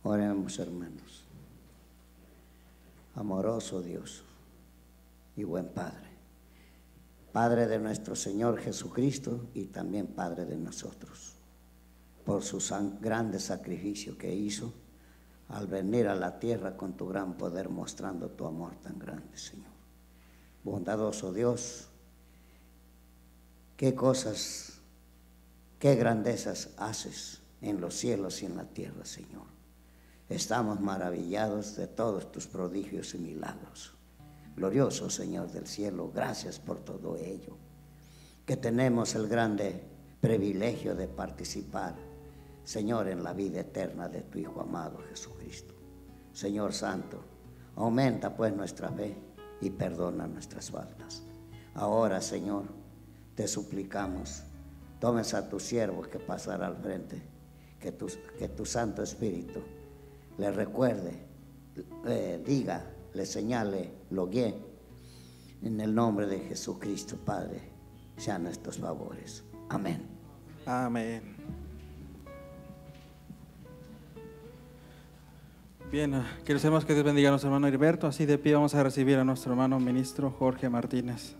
Oremos, hermanos. Amoroso Dios y buen Padre, Padre de nuestro Señor Jesucristo y también Padre de nosotros, por su grande sacrificio que hizo al venir a la tierra con tu gran poder, mostrando tu amor tan grande, Señor. Bondadoso Dios, qué cosas, qué grandezas haces en los cielos y en la tierra, Señor. Estamos maravillados de todos tus prodigios y milagros. Glorioso Señor del cielo, gracias por todo ello, que tenemos el grande privilegio de participar, Señor, en la vida eterna de tu Hijo amado Jesucristo. Señor Santo, aumenta pues nuestra fe y perdona nuestras faltas. Ahora, Señor, te suplicamos, tomes a tu siervo que pasará al frente, que tu Santo Espíritu le recuerde, diga, le señale, lo guíe. En el nombre de Jesucristo, Padre, sean estos favores. Amén. Amén. Bien, queremos que Dios bendiga a nuestro hermano Heriberto. Así de pie vamos a recibir a nuestro hermano ministro Jorge Martínez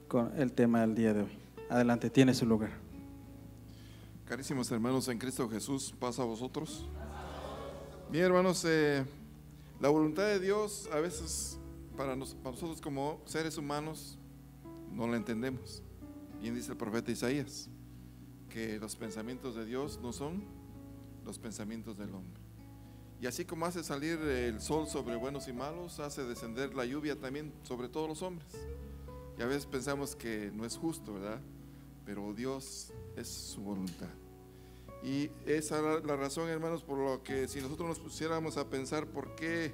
con el tema del día de hoy. Adelante, tiene su lugar. Carísimos hermanos en Cristo Jesús, paz a vosotros. Bien, hermanos, la voluntad de Dios a veces para nosotros como seres humanos no la entendemos. Bien dice el profeta Isaías que los pensamientos de Dios no son los pensamientos del hombre. Y así como hace salir el sol sobre buenos y malos, hace descender la lluvia también sobre todos los hombres. Y a veces pensamos que no es justo, ¿verdad? Pero Dios es su voluntad. Y esa es la razón, hermanos, por lo que si nosotros nos pusiéramos a pensar por qué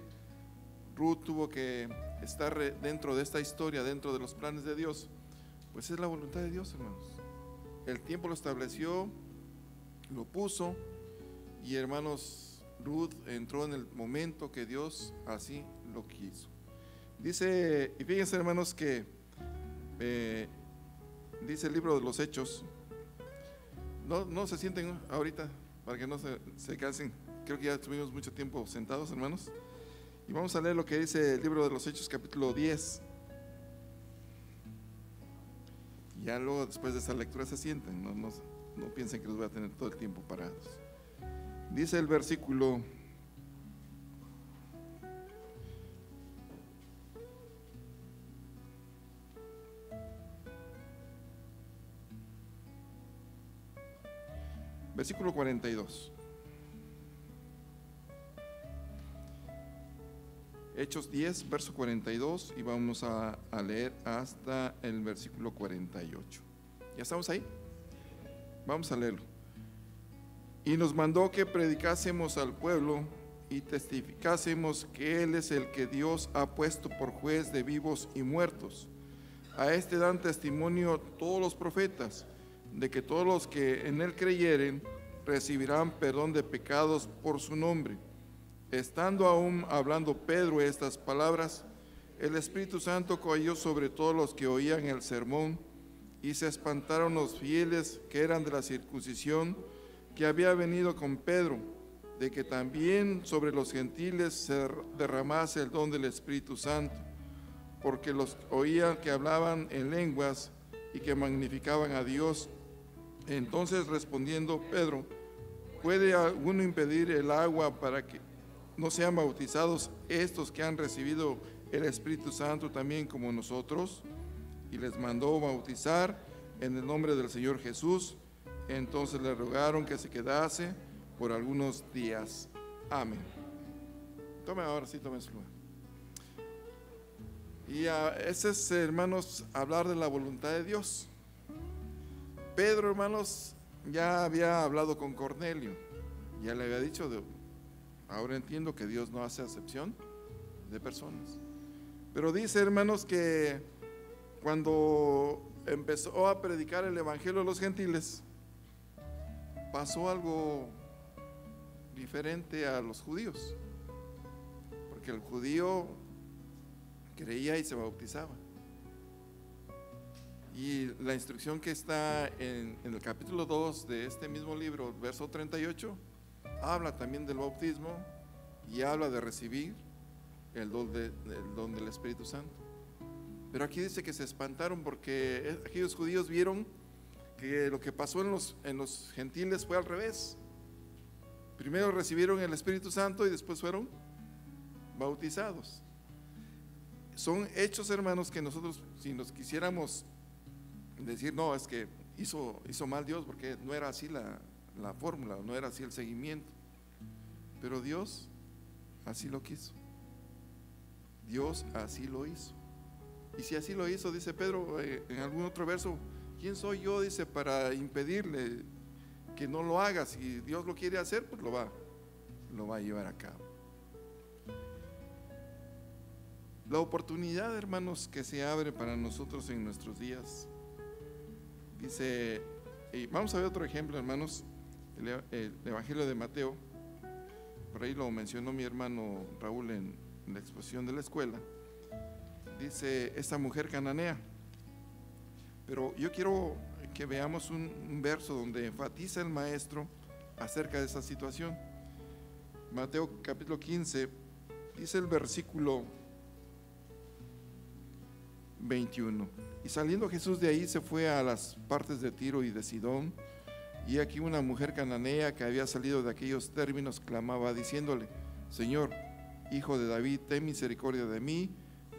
Ruth tuvo que estar dentro de esta historia, dentro de los planes de Dios, pues es la voluntad de Dios, hermanos. El tiempo lo estableció, lo puso, y hermanos, Ruth entró en el momento que Dios así lo quiso. Dice, y fíjense, hermanos, que dice el libro de los Hechos. No se sienten ahorita para que no se cansen. Creo que ya estuvimos mucho tiempo sentados, hermanos. Y vamos a leer lo que dice el libro de los Hechos, capítulo 10. Ya luego, después de esta lectura, se sienten. No piensen que los voy a tener todo el tiempo parados. Dice el versículo versículo 42. Hechos 10, verso 42, y vamos a leer hasta el versículo 48. ¿Ya estamos ahí? Vamos a leerlo. Y nos mandó que predicásemos al pueblo y testificásemos que Él es el que Dios ha puesto por juez de vivos y muertos. A este dan testimonio todos los profetas, de que todos los que en Él creyeren recibirán perdón de pecados por su nombre. Estando aún hablando Pedro estas palabras, el Espíritu Santo cayó sobre todos los que oían el sermón, y se espantaron los fieles que eran de la circuncisión, que había venido con Pedro, de que también sobre los gentiles se derramase el don del Espíritu Santo, porque los oían que hablaban en lenguas y que magnificaban a Dios. Entonces, respondiendo Pedro: ¿puede alguno impedir el agua para que no sean bautizados estos que han recibido el Espíritu Santo también como nosotros? Y les mandó bautizar en el nombre del Señor Jesús. Entonces le rogaron que se quedase por algunos días. Amén. Ahora sí, tome su lugar. Y ese es, hermanos, hablar de la voluntad de Dios. Pedro, hermanos, ya había hablado con Cornelio, ya le había dicho, ahora entiendo que Dios no hace acepción de personas. Pero dice, hermanos, que cuando empezó a predicar el evangelio a los gentiles, pasó algo diferente a los judíos, porque el judío creía y se bautizaba. Y la instrucción que está en el capítulo 2 de este mismo libro, verso 38, habla también del bautismo y habla de recibir el don del Espíritu Santo. Pero aquí dice que se espantaron porque aquellos judíos vieron que lo que pasó en los gentiles fue al revés. Primero recibieron el Espíritu Santo y después fueron bautizados. Son hechos, hermanos, que nosotros, si nos quisiéramos decir, no, es que hizo mal Dios, porque no era así la fórmula, no era así el seguimiento, pero Dios así lo quiso. Dios así lo hizo. Y si así lo hizo, dice Pedro en algún otro verso, ¿quién soy yo? Dice, para impedirle que no lo haga. Si Dios lo quiere hacer, pues lo va a llevar a cabo. La oportunidad, hermanos, que se abre para nosotros en nuestros días, dice, y vamos a ver otro ejemplo, hermanos, el Evangelio de Mateo. Por ahí lo mencionó mi hermano Raúl en la exposición de la escuela. Dice esta mujer cananea, pero yo quiero que veamos un verso donde enfatiza el maestro acerca de esa situación. Mateo capítulo 15, dice el versículo 21: y saliendo Jesús de ahí se fue a las partes de Tiro y de Sidón, y aquí una mujer cananea que había salido de aquellos términos clamaba diciéndole: Señor, Hijo de David, ten misericordia de mí,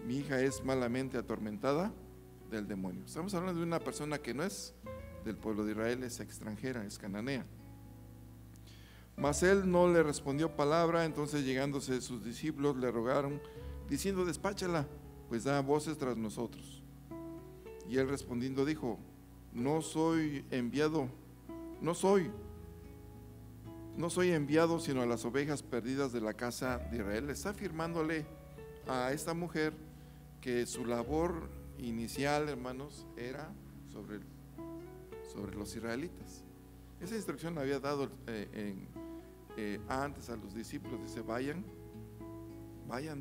mi hija es malamente atormentada del demonio. Estamos hablando de una persona que no es del pueblo de Israel, es extranjera, es cananea. Mas él no le respondió palabra. Entonces, llegándose sus discípulos, le rogaron diciendo: despáchala, pues da voces tras nosotros. Y él respondiendo dijo: no soy enviado sino a las ovejas perdidas de la casa de Israel. Está afirmándole a esta mujer que su labor inicial, hermanos, era sobre los israelitas. Esa instrucción la había dado antes a los discípulos. Dice: vayan,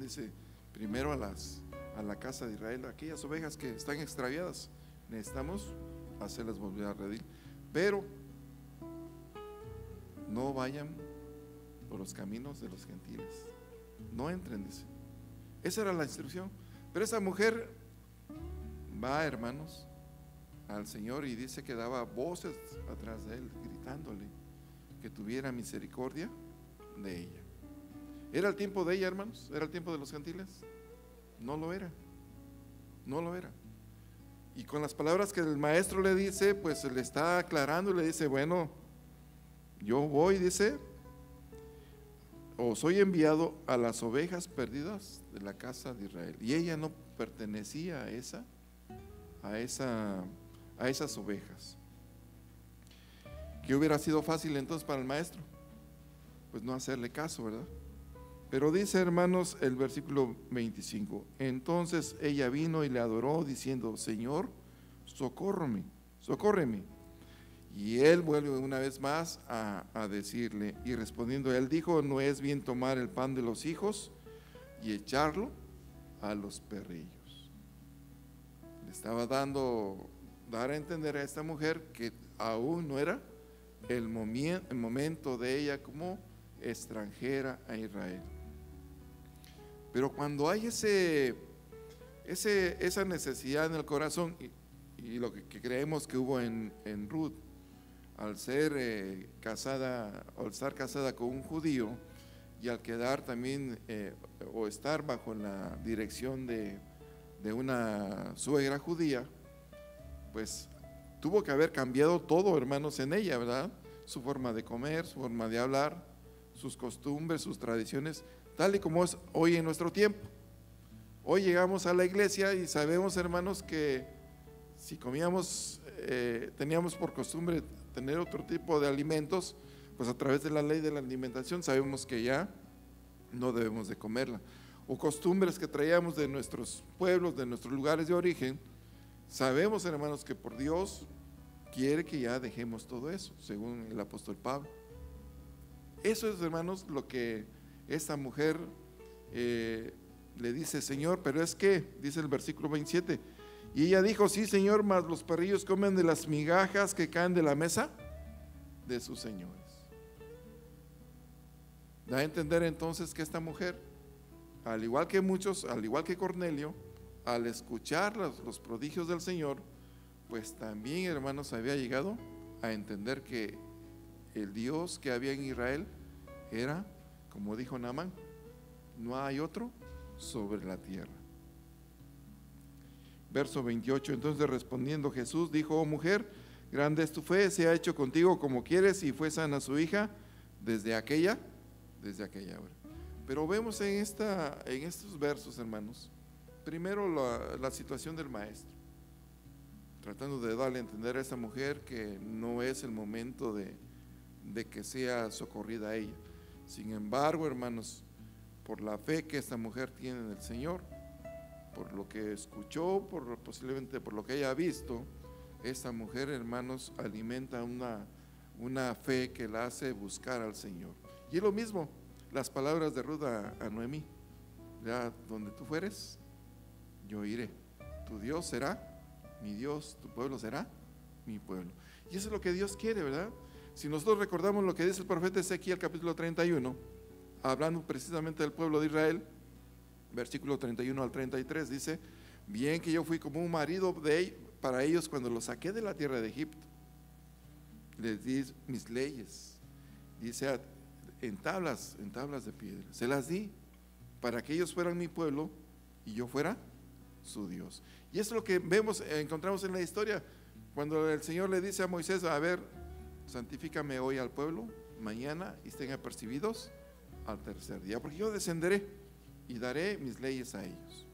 dice, primero a la casa de Israel, aquellas ovejas que están extraviadas, necesitamos hacerlas volver a redil, pero no vayan por los caminos de los gentiles, no entren, dice. Esa era la instrucción. Pero esa mujer va, hermanos, al Señor y dice que daba voces atrás de él, gritándole que tuviera misericordia de ella. ¿Era el tiempo de ella, hermanos? ¿Era el tiempo de los gentiles? No lo era, no lo era. Y con las palabras que el maestro le dice, pues le está aclarando y le dice: bueno, yo voy, dice, o soy enviado a las ovejas perdidas de la casa de Israel. Y ella no pertenecía a esas ovejas. ¿Qué hubiera sido fácil entonces para el maestro? Pues no hacerle caso, ¿verdad? Pero dice, hermanos, el versículo 25: entonces ella vino y le adoró diciendo: Señor, socórreme. Y él vuelve una vez más a decirle, y respondiendo él dijo: no es bien tomar el pan de los hijos y echarlo a los perrillos. Le estaba dar a entender a esta mujer que aún no era el momento de ella como extranjera a Israel. Pero cuando hay esa necesidad en el corazón, y lo que creemos que hubo en Ruth, al ser casada, o estar casada con un judío, y al quedar también o estar bajo la dirección de una suegra judía, pues tuvo que haber cambiado todo, hermanos, en ella, ¿verdad? Su forma de comer, su forma de hablar, sus costumbres, sus tradiciones, tal y como es hoy en nuestro tiempo. Hoy llegamos a la iglesia y sabemos, hermanos, que si comíamos, teníamos por costumbre tener otro tipo de alimentos, pues a través de la ley de la alimentación sabemos que ya no debemos de comerla. O costumbres que traíamos de nuestros pueblos, de nuestros lugares de origen, sabemos, hermanos, que por Dios quiere que ya dejemos todo eso, según el apóstol Pablo. Eso es, hermanos, lo que esta mujer le dice: Señor, pero es que, dice el versículo 27, y ella dijo: sí, Señor, mas los perrillos comen de las migajas que caen de la mesa de sus señores. Da a entender entonces que esta mujer, al igual que muchos, al igual que Cornelio, al escuchar los prodigios del Señor, pues también, hermanos, había llegado a entender que el Dios que había en Israel era, como dijo Naamán, no hay otro sobre la tierra. Verso 28, entonces respondiendo Jesús dijo: oh mujer, grande es tu fe, se ha hecho contigo como quieres, y fue sana su hija desde aquella hora. Pero vemos en estos versos, hermanos, primero la situación del maestro, tratando de darle a entender a esta mujer que no es el momento de que sea socorrida a ella. Sin embargo, hermanos, por la fe que esta mujer tiene en el Señor, por lo que escuchó, posiblemente por lo que haya visto, esta mujer, hermanos, alimenta una fe que la hace buscar al Señor. Y es lo mismo, las palabras de Ruth a Noemí: ya donde tú fueres, yo iré. Tu Dios será mi Dios, tu pueblo será mi pueblo. Y eso es lo que Dios quiere, ¿verdad? Si nosotros recordamos lo que dice el profeta Ezequiel, capítulo 31, hablando precisamente del pueblo de Israel, versículo 31 al 33, dice: bien que yo fui como un marido para ellos cuando los saqué de la tierra de Egipto, les di mis leyes, dice, en tablas de piedra, se las di para que ellos fueran mi pueblo y yo fuera su Dios. Y eso es lo que encontramos en la historia, cuando el Señor le dice a Moisés: a ver, santifícame hoy al pueblo, mañana estén apercibidos al tercer día, porque yo descenderé y daré mis leyes a ellos,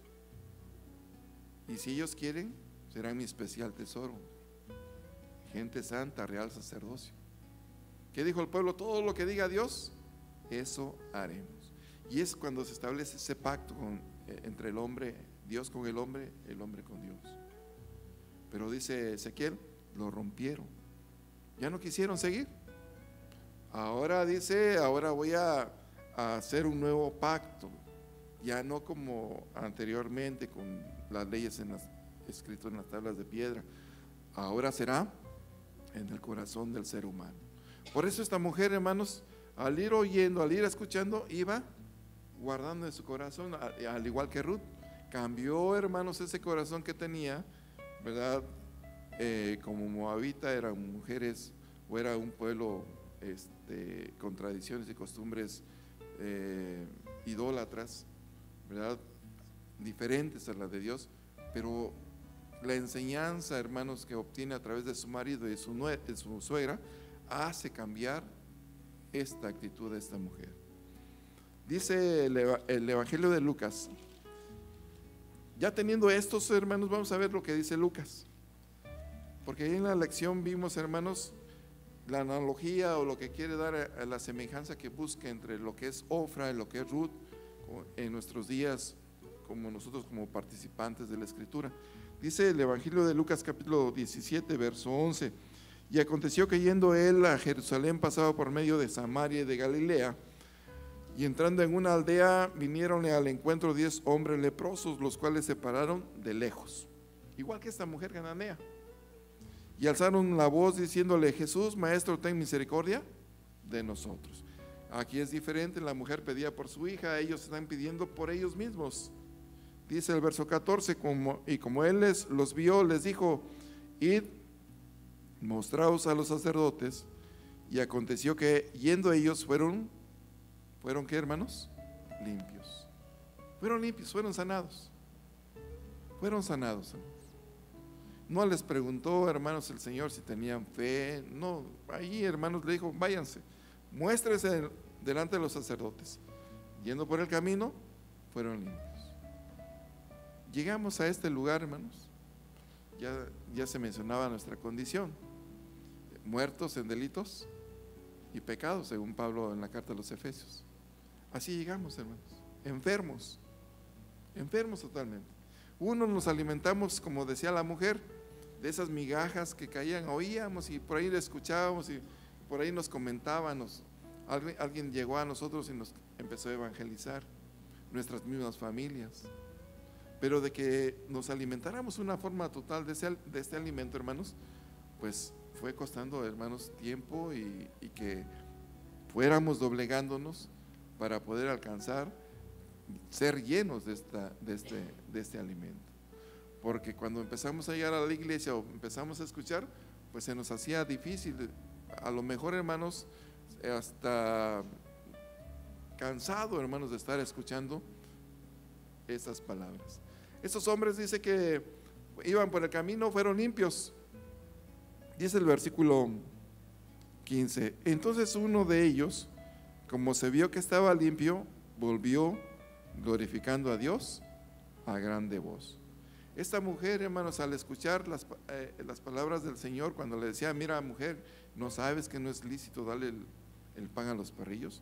y si ellos quieren, serán mi especial tesoro, gente santa, real sacerdocio. ¿Qué dijo el pueblo? Todo lo que diga Dios, eso haremos. Y es cuando se establece ese pacto entre el hombre, Dios con el hombre con Dios. Pero dice Ezequiel, lo rompieron, ya no quisieron seguir. Ahora dice, ahora voy a hacer un nuevo pacto, ya no como anteriormente con las leyes escritas en las tablas de piedra, ahora será en el corazón del ser humano. Por eso esta mujer, hermanos, al ir oyendo, al ir escuchando, iba guardando en su corazón, al igual que Ruth. Cambió, hermanos, ese corazón que tenía, ¿verdad? Como moabita, eran mujeres, o era un pueblo con tradiciones y costumbres idólatras, ¿verdad? Diferentes a las de Dios, pero la enseñanza, hermanos, que obtiene a través de su marido y de su suegra, hace cambiar esta actitud de esta mujer. Dice el Evangelio de Lucas. Ya teniendo estos, hermanos, vamos a ver lo que dice Lucas, porque ahí en la lección vimos, hermanos, la analogía o lo que quiere dar a la semejanza que busca entre lo que es Ofra y lo que es Ruth en nuestros días, como nosotros como participantes de la Escritura. Dice el Evangelio de Lucas capítulo 17 verso 11: y aconteció que yendo él a Jerusalén pasaba por medio de Samaria y de Galilea, y entrando en una aldea vinieronle al encuentro 10 hombres leprosos, los cuales se pararon de lejos, igual que esta mujer cananea, y alzaron la voz diciéndole: Jesús, maestro, ten misericordia de nosotros. Aquí es diferente, la mujer pedía por su hija, ellos están pidiendo por ellos mismos. Dice el verso 14, y como él los vio, les dijo: id, mostraos a los sacerdotes. Y aconteció que yendo ellos fueron ¿qué, hermanos? Limpios. Fueron limpios, fueron sanados. Fueron sanados, hermanos. No les preguntó, hermanos, el Señor si tenían fe. No, ahí, hermanos, le dijo: váyanse, muéstrense delante de los sacerdotes. Yendo por el camino, fueron limpios. Llegamos a este lugar, hermanos, ya se mencionaba nuestra condición: muertos en delitos y pecados, según Pablo en la carta a los Efesios. Así llegamos, hermanos, enfermos totalmente. Unos nos alimentamos, como decía la mujer, de esas migajas que caían, oíamos y por ahí le escuchábamos y por ahí nos comentaban, alguien llegó a nosotros y nos empezó a evangelizar, nuestras mismas familias. Pero de que nos alimentáramos una forma total de este alimento, hermanos, pues fue costando, hermanos, tiempo y que fuéramos doblegándonos para poder alcanzar, ser llenos de este alimento. Porque cuando empezamos a llegar a la iglesia o empezamos a escuchar, pues se nos hacía difícil, a lo mejor, hermanos, hasta cansado, hermanos, de estar escuchando esas palabras. Estos hombres, dice que iban por el camino, fueron limpios. Dice el versículo 15: entonces uno de ellos, como se vio que estaba limpio, volvió glorificando a Dios a grande voz. Esta mujer, hermanos, al escuchar las palabras del Señor, cuando le decía: mira, mujer, ¿no sabes que no es lícito darle el pan a los perrillos?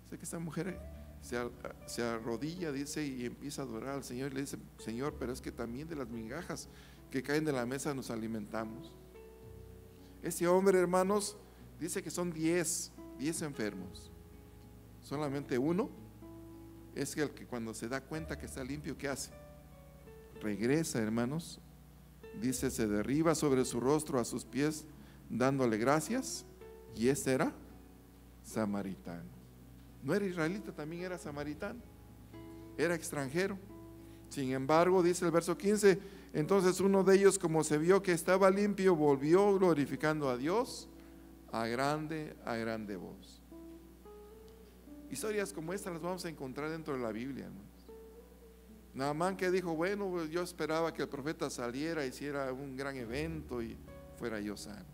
Dice que esta mujer se arrodilla, dice, y empieza a adorar al Señor, y le dice: Señor, pero es que también de las migajas que caen de la mesa nos alimentamos. Este hombre, hermanos, dice que son 10 enfermos. Solamente uno es el que, cuando se da cuenta que está limpio, ¿qué hace? Regresa, hermanos, dice, se derriba sobre su rostro a sus pies, dándole gracias, y este era samaritano. No era israelita, también era samaritano, era extranjero. Sin embargo, dice el verso 15: entonces uno de ellos, como se vio que estaba limpio, volvió glorificando a Dios a grande voz. Historias como esta las vamos a encontrar dentro de la Biblia, hermanos. Naamán, que dijo: bueno, pues yo esperaba que el profeta saliera, hiciera un gran evento y fuera yo sano,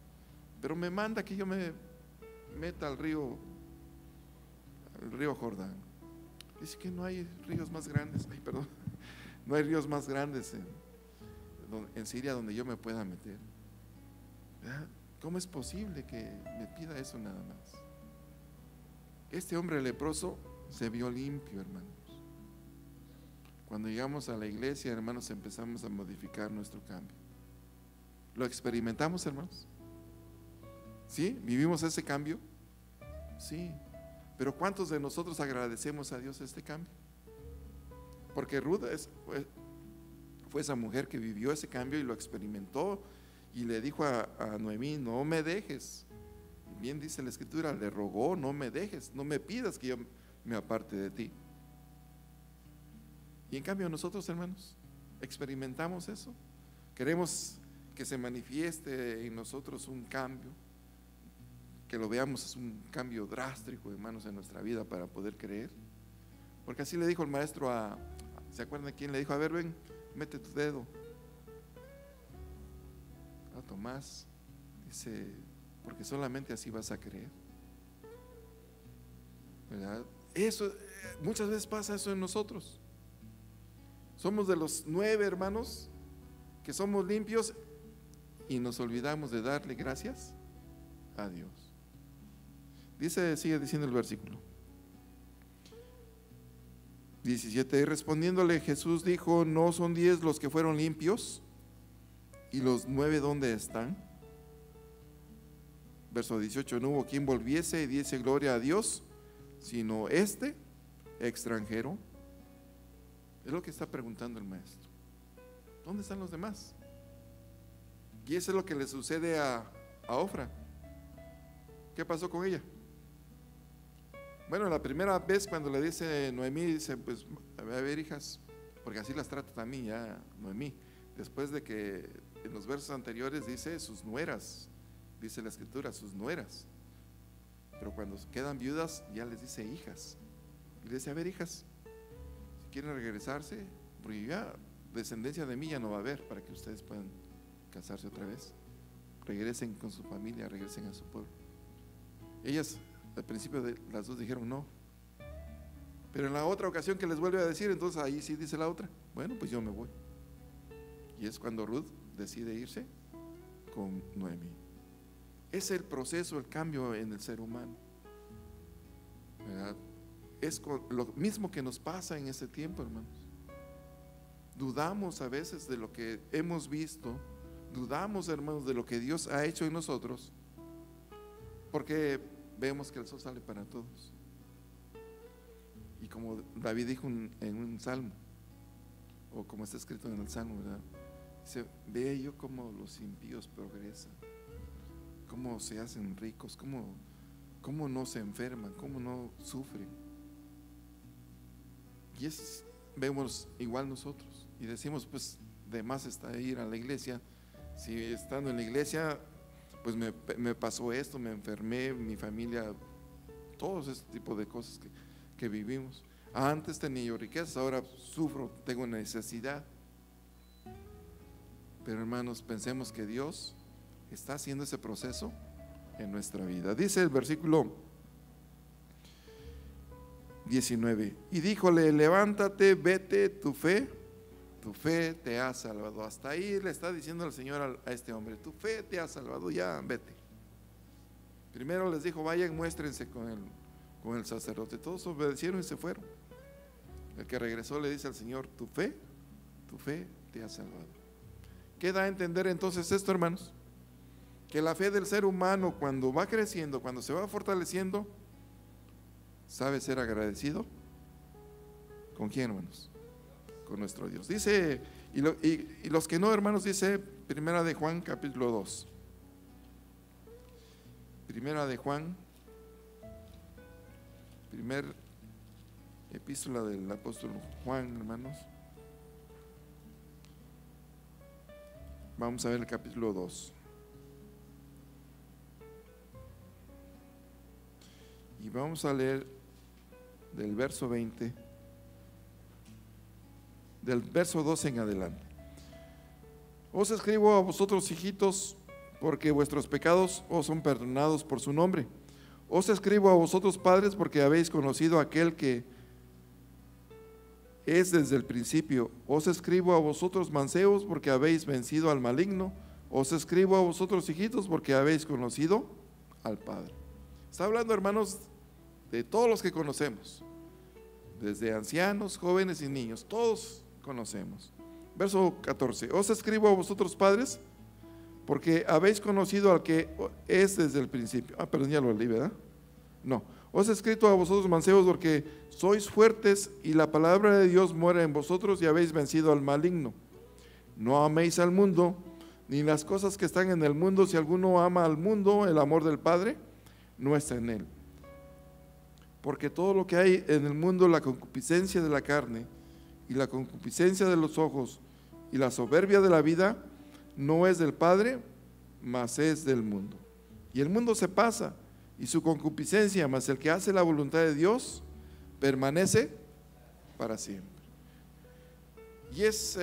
pero me manda que yo me meta al río Jordán. Dice que no hay ríos más grandes, no hay ríos más grandes en Siria donde yo me pueda meter. ¿Verdad? ¿Cómo es posible que me pida eso nada más? Este hombre leproso se vio limpio, hermanos. Cuando llegamos a la iglesia, hermanos, empezamos a modificar nuestro cambio. ¿Lo experimentamos, hermanos? ¿Sí? ¿Vivimos ese cambio? Sí. Pero ¿cuántos de nosotros agradecemos a Dios este cambio? Porque Ruth fue esa mujer que vivió ese cambio y lo experimentó, y le dijo a Noemí: no me dejes. Bien dice la escritura, le rogó: no me dejes, no me pidas que yo me aparte de ti. Y en cambio nosotros, hermanos, experimentamos eso. Queremos que se manifieste en nosotros un cambio, que lo veamos, es un cambio drástico, hermanos, en nuestra vida para poder creer. Porque así le dijo el maestro ¿se acuerdan de quién le dijo? A ver, ven, mete tu dedo. A Tomás. Dice: porque solamente así vas a creer. ¿Verdad? Eso, muchas veces pasa eso en nosotros. Somos de los 9, hermanos, que somos limpios y nos olvidamos de darle gracias a Dios. Sigue diciendo el versículo 17: y respondiéndole Jesús dijo: ¿no son 10 los que fueron limpios? ¿Y los 9 dónde están? Verso 18: no hubo quien volviese y diese gloria a Dios, sino este extranjero. Es lo que está preguntando el maestro. ¿Dónde están los demás? Y eso es lo que le sucede a Ofra. ¿Qué pasó con ella? Bueno, la primera vez cuando le dice Noemí, dice: pues a ver, hijas, porque así las trata también ya Noemí. Después de que en los versos anteriores dice sus nueras, dice la escritura, sus nueras. Pero cuando quedan viudas ya les dice hijas. Y le dice: a ver, hijas, si quieren regresarse, porque ya descendencia de mí ya no va a haber, para que ustedes puedan casarse otra vez. Regresen con su familia, regresen a su pueblo. Ellas al principio las dos dijeron no, pero en la otra ocasión que les vuelve a decir, entonces ahí sí dice la otra: bueno, pues yo me voy. Y es cuando Ruth decide irse con Noemí. Es el proceso, el cambio en el ser humano, ¿verdad? Es lo mismo que nos pasa en este tiempo, hermanos. Dudamos a veces de lo que hemos visto, dudamos, hermanos, de lo que Dios ha hecho en nosotros, porque vemos que el sol sale para todos. Y como David dijo en un salmo, o como está escrito en el salmo, ¿verdad? Dice: veo yo cómo los impíos progresan, cómo se hacen ricos, cómo no se enferman, cómo no sufren. vemos igual nosotros y decimos, pues de más está ir a la iglesia. Si estando en la iglesia, pues me pasó esto, me enfermé, mi familia, todos este tipo de cosas que vivimos. Antes tenía yo riquezas, ahora sufro, tengo necesidad. Pero hermanos, pensemos que Dios está haciendo ese proceso en nuestra vida. Dice el versículo 19: y díjole, levántate, vete, tu fe te ha salvado. Hasta ahí le está diciendo el Señor a este hombre, tu fe te ha salvado, ya vete. Primero les dijo, vayan, muéstrense con el sacerdote. Todos obedecieron y se fueron. El que regresó le dice al Señor, tu fe te ha salvado. ¿Qué da a entender entonces esto, hermanos? Que la fe del ser humano, cuando va creciendo, cuando se va fortaleciendo, sabe ser agradecido. ¿Con quién, hermanos? Con nuestro Dios. Dice, y los que no, hermanos, dice Primera de Juan capítulo 2. Primera de Juan, primer epístola del apóstol Juan, hermanos. Vamos a ver el capítulo 2. Y vamos a leer del verso 20, del verso 12 en adelante. Os escribo a vosotros, hijitos, porque vuestros pecados os son perdonados por su nombre. Os escribo a vosotros, padres, porque habéis conocido a aquel que es desde el principio. Os escribo a vosotros, mancebos, porque habéis vencido al maligno. Os escribo a vosotros, hijitos, porque habéis conocido al Padre. Está hablando, hermanos, de todos los que conocemos, desde ancianos, jóvenes y niños, todos conocemos. Verso 14: os escribo a vosotros, padres, porque habéis conocido al que es desde el principio. Perdón, ya lo leí, ¿verdad? No. Os he escrito a vosotros, mancebos, porque sois fuertes y la palabra de Dios mora en vosotros y habéis vencido al maligno. No améis al mundo, ni las cosas que están en el mundo. Si alguno ama al mundo, el amor del Padre no está en él. Porque todo lo que hay en el mundo, la concupiscencia de la carne y la concupiscencia de los ojos y la soberbia de la vida, no es del Padre, mas es del mundo. Y el mundo se pasa y su concupiscencia, mas el que hace la voluntad de Dios permanece para siempre. Y es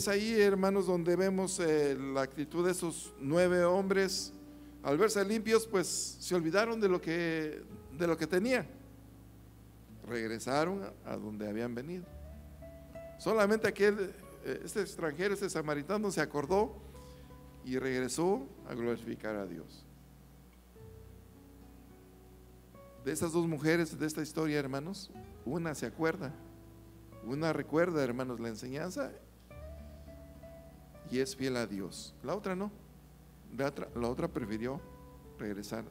ahí, hermanos, donde vemos la actitud de esos 9 hombres. Al verse limpios, pues se olvidaron de lo que tenían. Regresaron a donde habían venido. Solamente este extranjero, este samaritano, se acordó y regresó a glorificar a Dios. De esas 2 mujeres de esta historia, hermanos, una se acuerda, una recuerda, hermanos, la enseñanza y es fiel a Dios. La otra no, la otra prefirió regresar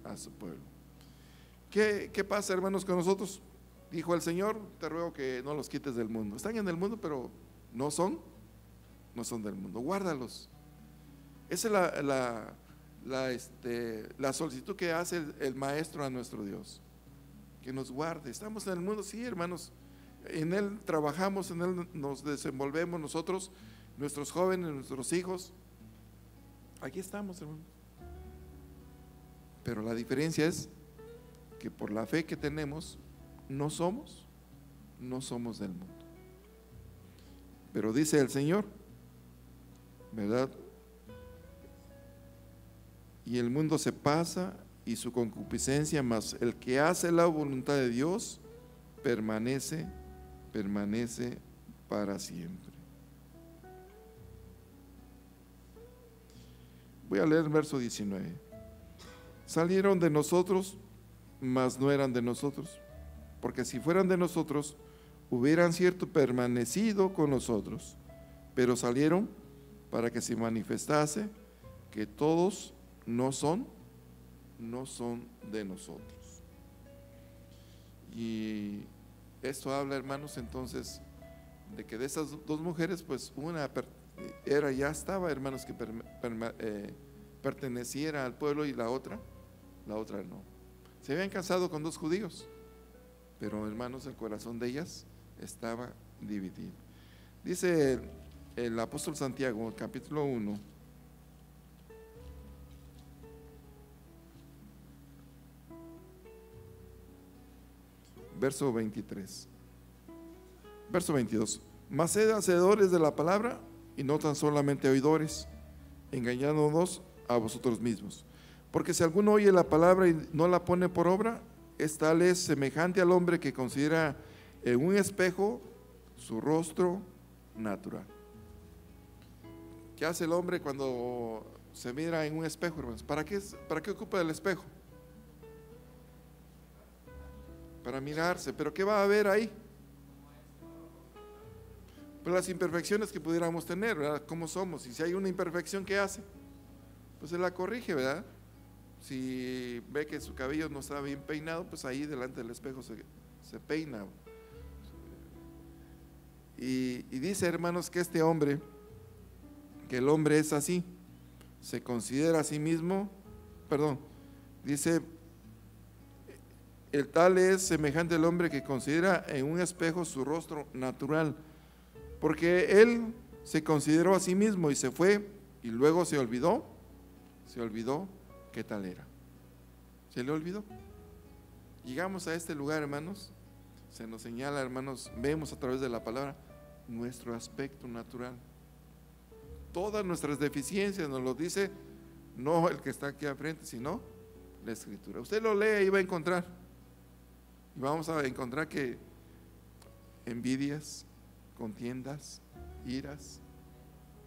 a su pueblo. ¿Qué pasa, hermanos, con nosotros? Dijo el Señor, te ruego que no los quites del mundo. Están en el mundo, pero no son del mundo. Guárdalos. Esa es la solicitud que hace el Maestro a nuestro Dios, que nos guarde. Estamos en el mundo, sí, hermanos, en Él trabajamos, en Él nos desenvolvemos nosotros, nuestros jóvenes, nuestros hijos. Aquí estamos, hermanos. Pero la diferencia es que por la fe que tenemos, no somos del mundo. Pero dice el Señor, ¿verdad? Y el mundo se pasa y su concupiscencia, mas el que hace la voluntad de Dios permanece para siempre. Voy a leer el verso 19. Salieron de nosotros, mas no eran de nosotros, porque si fueran de nosotros, hubieran cierto permanecido con nosotros, pero salieron para que se manifestase que todos no son de nosotros. Y esto habla, hermanos, entonces de que de esas 2 mujeres, pues una ya estaba, hermanos, que perteneciera al pueblo y la otra no. Se habían casado con 2 judíos, pero, hermanos, el corazón de ellas estaba dividido. Dice el apóstol Santiago, capítulo 1, verso 23, verso 22. Mas sed hacedores de la palabra y no tan solamente oidores, engañándonos a vosotros mismos. Porque si alguno oye la palabra y no la pone por obra, tal es semejante al hombre que considera en un espejo su rostro natural. ¿Qué hace el hombre cuando se mira en un espejo, hermanos? ¿Para qué ocupa el espejo? Para mirarse. ¿Pero qué va a haber ahí? Pues las imperfecciones que pudiéramos tener, ¿verdad? ¿Cómo somos? Y si hay una imperfección, ¿qué hace? Pues se la corrige, ¿verdad? Si ve que su cabello no está bien peinado, pues ahí delante del espejo se peina. Y dice, hermanos, que este hombre, que el hombre es así, se considera a sí mismo, dice, el tal es semejante al hombre que considera en un espejo su rostro natural, porque él se consideró a sí mismo y se fue y luego se olvidó qué tal era. Se le olvidó. Llegamos a este lugar, hermanos, se nos señala, hermanos, vemos a través de la palabra nuestro aspecto natural. Todas nuestras deficiencias nos lo dice, no el que está aquí al frente, sino la Escritura. Usted lo lee y va a encontrar. Y vamos a encontrar que envidias, contiendas, iras,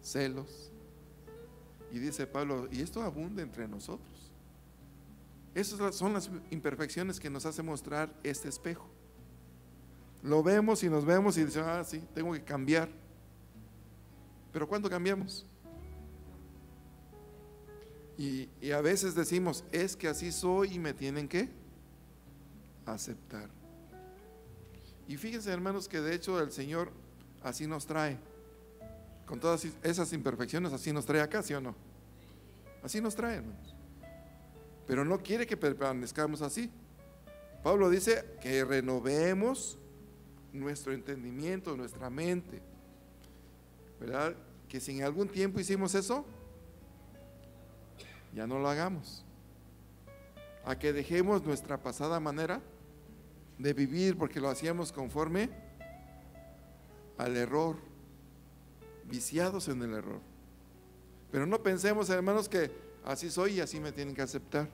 celos. Y dice Pablo, y esto abunda entre nosotros. Esas son las imperfecciones que nos hace mostrar este espejo. Lo vemos y nos vemos y decimos, sí, tengo que cambiar. Pero ¿cuándo cambiamos? Y a veces decimos, es que así soy y me tienen que aceptar. Y fíjense, hermanos, que de hecho el Señor así nos trae. Con todas esas imperfecciones, así nos trae acá, ¿sí o no? Así nos trae, hermanos. Pero no quiere que permanezcamos así. Pablo dice que renovemos nuestro entendimiento, nuestra mente, ¿verdad? Que si en algún tiempo hicimos eso, ya no lo hagamos. A que dejemos nuestra pasada manera de vivir, porque lo hacíamos conforme al error, viciados en el error. Pero no pensemos, hermanos, que así soy y así me tienen que aceptar.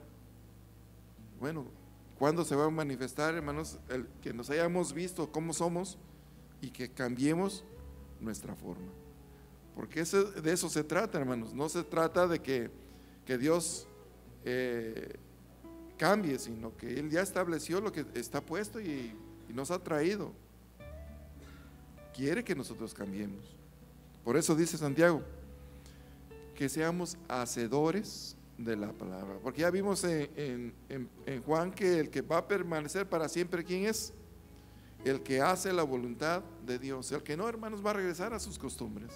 Bueno, ¿cuándo se va a manifestar, hermanos, el que nos hayamos visto cómo somos y que cambiemos nuestra forma? Porque de eso se trata, hermanos. No se trata de que Dios cambie, sino que Él ya estableció lo que está puesto y nos ha traído. Quiere que nosotros cambiemos. Por eso dice Santiago, que seamos hacedores de la palabra. Porque ya vimos en Juan que el que va a permanecer para siempre, ¿quién es? El que hace la voluntad de Dios. El que no, hermanos, va a regresar a sus costumbres.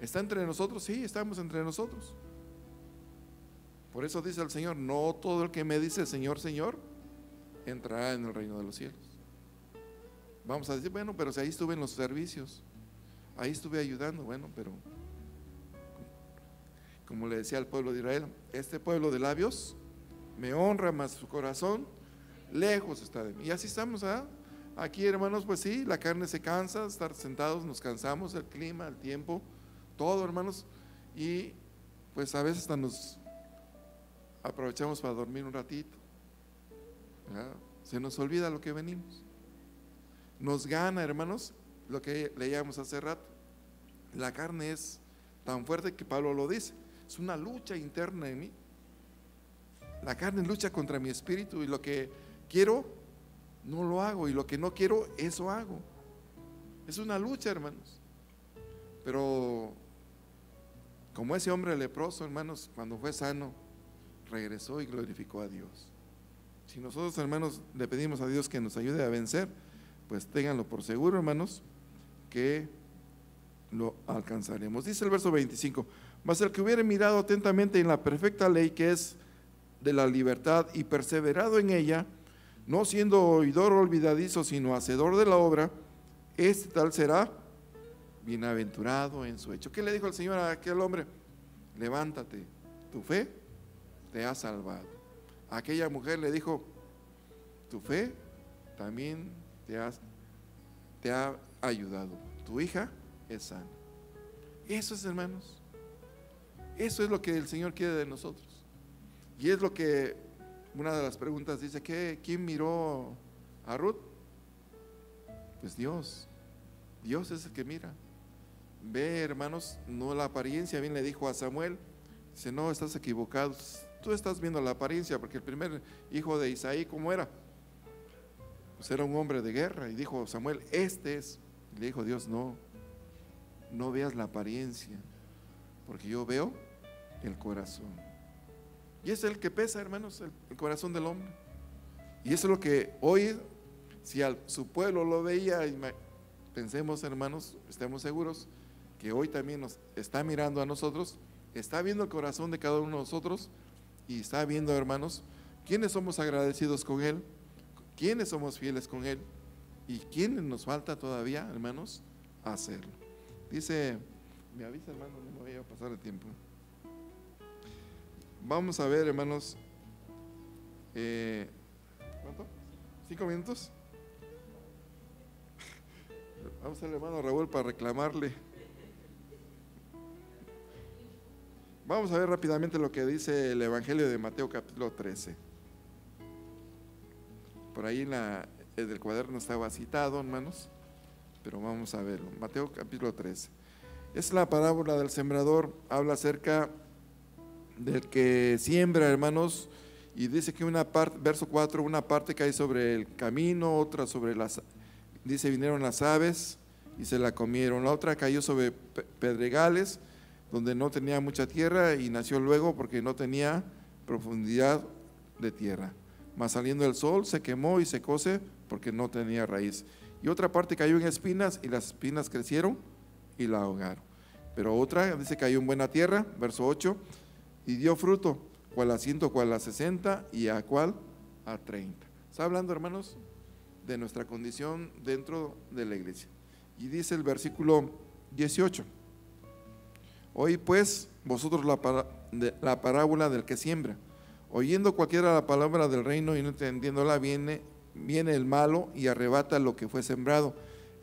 ¿Está entre nosotros? Sí, estamos entre nosotros. Por eso dice el Señor, no todo el que me dice Señor, Señor, entrará en el reino de los cielos. Vamos a decir, bueno, pero si ahí estuve en los servicios, ahí estuve ayudando, bueno, pero como le decía al pueblo de Israel, este pueblo de labios me honra, mas su corazón lejos está de mí. Y así estamos, aquí, hermanos, pues sí, la carne se cansa, estar sentados nos cansamos, el clima, el tiempo, todo, hermanos, y pues a veces hasta nos aprovechamos para dormir un ratito, ¿verdad? Se nos olvida lo que venimos, nos gana, hermanos, lo que leíamos hace rato. La carne es tan fuerte que Pablo lo dice, es una lucha interna en mí. La carne lucha contra mi espíritu y lo que quiero no lo hago y lo que no quiero, eso hago. Es una lucha, hermanos. Pero como ese hombre leproso, hermanos, cuando fue sano, regresó y glorificó a Dios. Si nosotros, hermanos, le pedimos a Dios que nos ayude a vencer, pues ténganlo por seguro, hermanos, que lo alcanzaremos. Dice el verso 25, mas el que hubiere mirado atentamente en la perfecta ley que es de la libertad y perseverado en ella, no siendo oidor olvidadizo, sino hacedor de la obra, este tal será bienaventurado en su hecho. ¿Qué le dijo el Señor a aquel hombre? Levántate, tu fe te ha salvado. A aquella mujer le dijo, tu fe también te ha ayudado, tu hija es sana. Eso es, hermanos, eso es lo que el Señor quiere de nosotros. Y es lo que una de las preguntas dice, ¿quién miró a Ruth? Pues Dios es el que mira. Ve, hermanos, no la apariencia. Bien le dijo a Samuel, dice, no, estás equivocado, tú estás viendo la apariencia, porque el primer hijo de Isaí, ¿cómo era? Pues era un hombre de guerra, y dijo Samuel, este es. Y le dijo Dios, no veas la apariencia, porque yo veo el corazón. Y es el que pesa, hermanos, el corazón del hombre. Y eso es lo que hoy, si su pueblo lo veía, pensemos, hermanos, estemos seguros que hoy también nos está mirando a nosotros, está viendo el corazón de cada uno de nosotros y está viendo, hermanos, quiénes somos agradecidos con Él, quiénes somos fieles con Él y quiénes nos falta todavía, hermanos, hacerlo. Dice, me avisa, hermano, no me vaya a pasar el tiempo. Vamos a ver, hermanos, ¿cuánto? ¿5 minutos? Vamos al hermano Raúl para reclamarle. Vamos a ver rápidamente lo que dice el Evangelio de Mateo capítulo 13. Por ahí en el cuaderno estaba citado, hermanos, pero vamos a verlo. Mateo capítulo 13. Es la parábola del sembrador, habla acerca del que siembra, hermanos, y dice que una parte, verso 4, una parte cae sobre el camino, otra sobre dice, vinieron las aves y se la comieron, la otra cayó sobre pedregales, donde no tenía mucha tierra y nació luego porque no tenía profundidad de tierra. Mas saliendo el sol se quemó y secóse porque no tenía raíz. Y otra parte cayó en espinas y las espinas crecieron y la ahogaron. Pero otra, dice, cayó en buena tierra, verso 8, y dio fruto, cual a 100, cual a 60 y a cual a 30. Está hablando, hermanos, de nuestra condición dentro de la iglesia. Y dice el versículo 18, oí pues vosotros la parábola del que siembra. Oyendo cualquiera la palabra del reino y no entendiéndola, viene el malo y arrebata lo que fue sembrado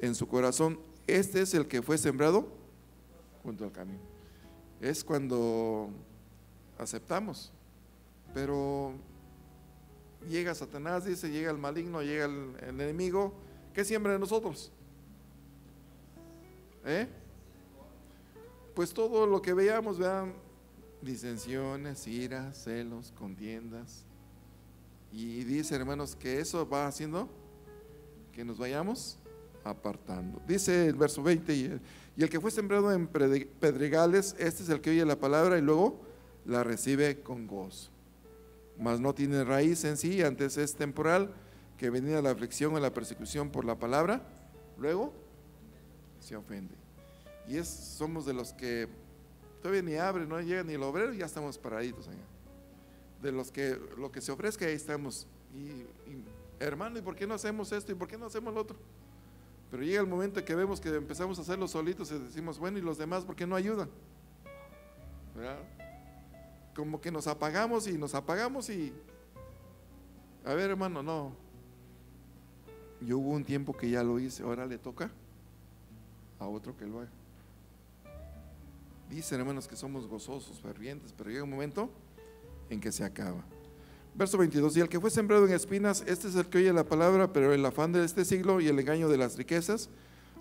en su corazón. Este es el que fue sembrado junto al camino. Es cuando aceptamos, pero llega Satanás, dice, llega el maligno, llega el enemigo. ¿Qué siembra en nosotros? Pues todo lo que veamos, vean, disensiones, iras, celos, contiendas. Y dice, hermanos, que eso va haciendo que nos vayamos apartando. Dice el verso 20, y el que fue sembrado en pedregales, este es el que oye la palabra y luego la recibe con gozo, mas no tiene raíz en sí, antes es temporal, que venida la aflicción o la persecución por la palabra, luego se ofende. Y somos de los que todavía ni abre, no llega ni el obrero y ya estamos paraditos allá. De los que lo que se ofrezca, ahí estamos. Y hermano, ¿y por qué no hacemos esto? ¿Y por qué no hacemos lo otro? Pero llega el momento que vemos que empezamos a hacerlo solitos y decimos, bueno, ¿y los demás por qué no ayudan? ¿Verdad? Como que nos apagamos y a ver, hermano, no. Yo hubo un tiempo que ya lo hice, ahora le toca a otro que lo haga. Dicen, hermanos, que somos gozosos, fervientes, pero llega un momento en que se acaba. Verso 22, y el que fue sembrado en espinas, este es el que oye la palabra, pero el afán de este siglo y el engaño de las riquezas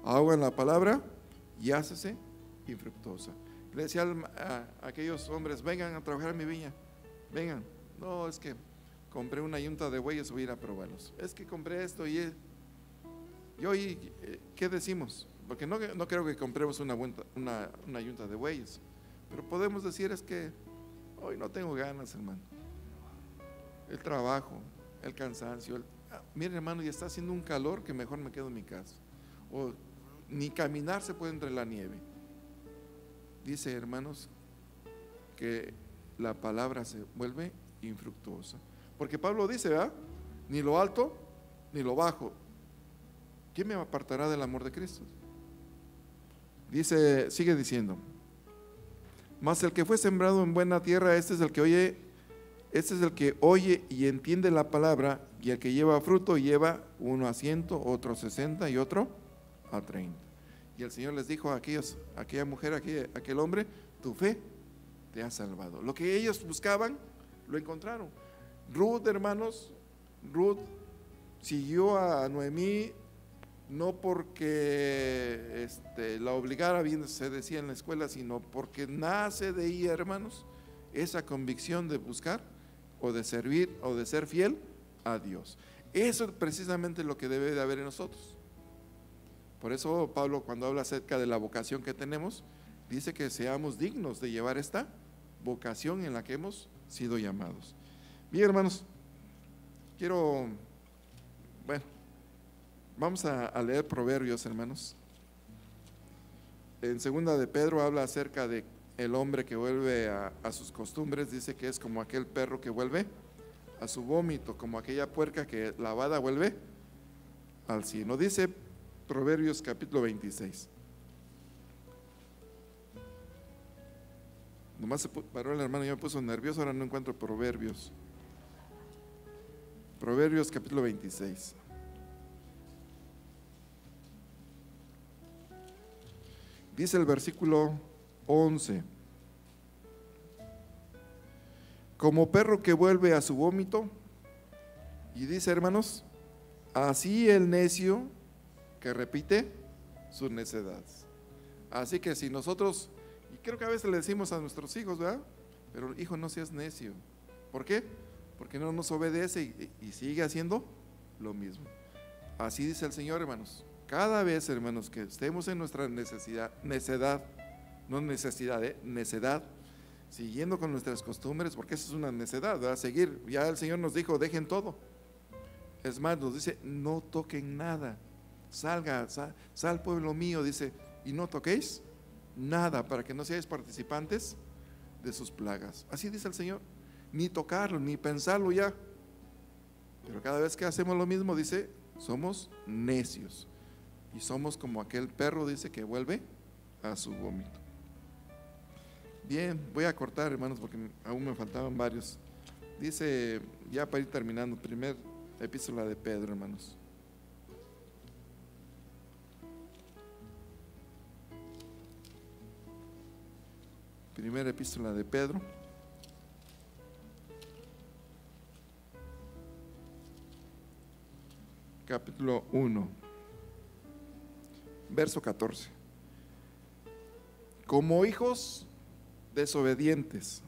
ahogan la palabra y hácese infructuosa. Le decía a aquellos hombres, vengan a trabajar en mi viña, vengan. No, es que compré una yunta de bueyes, voy a ir a probarlos. Es que compré esto y hoy, ¿qué decimos? Porque no creo que compremos una yunta de bueyes, pero podemos decir, es que hoy no tengo ganas, hermano. El trabajo, el cansancio, mire, hermano, ya está haciendo un calor que mejor me quedo en mi casa. O ni caminar se puede entre la nieve. Dice, hermanos, que la palabra se vuelve infructuosa. Porque Pablo dice, ¿verdad? ni lo alto, ni lo bajo. ¿Quién me apartará del amor de Cristo? Dice, sigue diciendo, mas el que fue sembrado en buena tierra, este es el que oye y entiende la palabra, y el que lleva fruto lleva uno a 100, otro a 60 y otro a 30. Y el Señor les dijo a aquella mujer, a aquel hombre, tu fe te ha salvado. Lo que ellos buscaban, lo encontraron. Ruth, hermanos, Ruth siguió a Noemí no porque la obligara, bien se decía en la escuela, sino porque nace de ella, hermanos, esa convicción de buscar o de servir o de ser fiel a Dios. Eso es precisamente lo que debe de haber en nosotros. Por eso Pablo, cuando habla acerca de la vocación que tenemos, dice que seamos dignos de llevar esta vocación en la que hemos sido llamados. Bien, hermanos, vamos a leer Proverbios, hermanos. En segunda de Pedro habla acerca de el hombre que vuelve a sus costumbres. Dice que es como aquel perro que vuelve a su vómito, como aquella puerca que lavada vuelve al cielo. Dice Proverbios capítulo 26. Nomás se paró el hermano, ya me puso nervioso, ahora no encuentro Proverbios. Proverbios capítulo 26. Dice el versículo 11: como perro que vuelve a su vómito, y dice, hermanos, así el necio que repite sus necedades. Así que si nosotros, y creo que a veces le decimos a nuestros hijos, ¿verdad? Pero hijo, no seas necio. ¿Por qué? Porque no nos obedece y sigue haciendo lo mismo. Así dice el Señor, hermanos. Cada vez, hermanos, que estemos en nuestra necedad, siguiendo con nuestras costumbres, porque eso es una necedad, ¿verdad? Seguir, ya el Señor nos dijo, dejen todo. Es más, nos dice, no toquen nada. Sal pueblo mío, dice, y no toquéis nada, para que no seáis participantes de sus plagas. Así dice el Señor, ni tocarlo, ni pensarlo ya. Pero cada vez que hacemos lo mismo, dice, somos necios. Y somos como aquel perro, dice, que vuelve a su vómito. Bien, voy a cortar, hermanos, porque aún me faltaban varios. Dice, ya para ir terminando, primer epístola de Pedro, hermanos. Primera epístola de Pedro. Capítulo 1, verso 14. Como hijos desobedientes,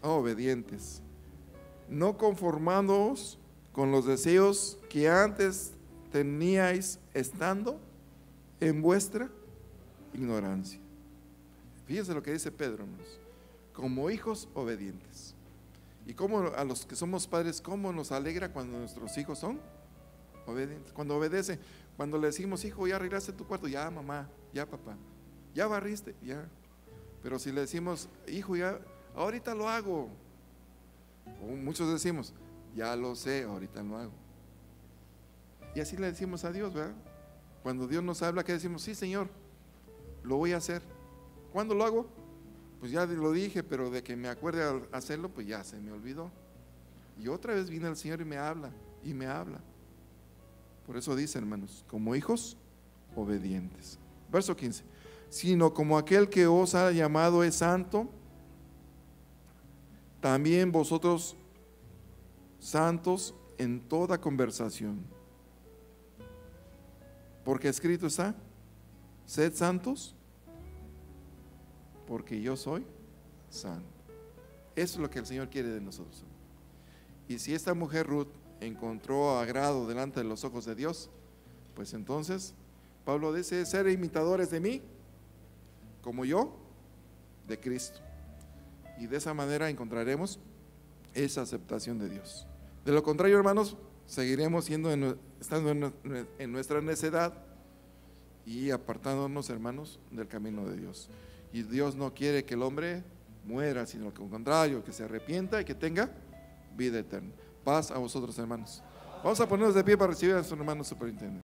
obedientes, no conformándoos con los deseos que antes teníais estando en vuestra ignorancia. Fíjense lo que dice Pedro, hermanos. Como hijos obedientes. Y como a los que somos padres, cómo nos alegra cuando nuestros hijos son obedientes, cuando obedecen, cuando le decimos, hijo, ya arreglaste tu cuarto, ya mamá, ya papá, ya barriste, ya. Pero si le decimos, hijo, ya, ahorita lo hago, o muchos decimos, ya lo sé, ahorita lo hago. Y así le decimos a Dios, ¿verdad? Cuando Dios nos habla, ¿qué decimos? Sí, Señor, lo voy a hacer. ¿Cuándo lo hago? Pues ya lo dije, pero de que me acuerde al hacerlo, pues ya se me olvidó. Y otra vez viene el Señor y me habla, y me habla. Por eso dice, hermanos, como hijos obedientes. Verso 15. Sino como aquel que os ha llamado es santo, también vosotros santos en toda conversación. Porque escrito está, sed santos, porque yo soy santo. Eso es lo que el Señor quiere de nosotros. Y si esta mujer Ruth encontró agrado delante de los ojos de Dios, pues entonces Pablo dice, ser imitadores de mí, como yo, de Cristo. Y de esa manera encontraremos esa aceptación de Dios. De lo contrario, hermanos, seguiremos estando en nuestra necedad y apartándonos, hermanos, del camino de Dios. Y Dios no quiere que el hombre muera, sino que al contrario, que se arrepienta y que tenga vida eterna. Paz a vosotros, hermanos. Vamos a ponernos de pie para recibir a nuestro hermano superintendente.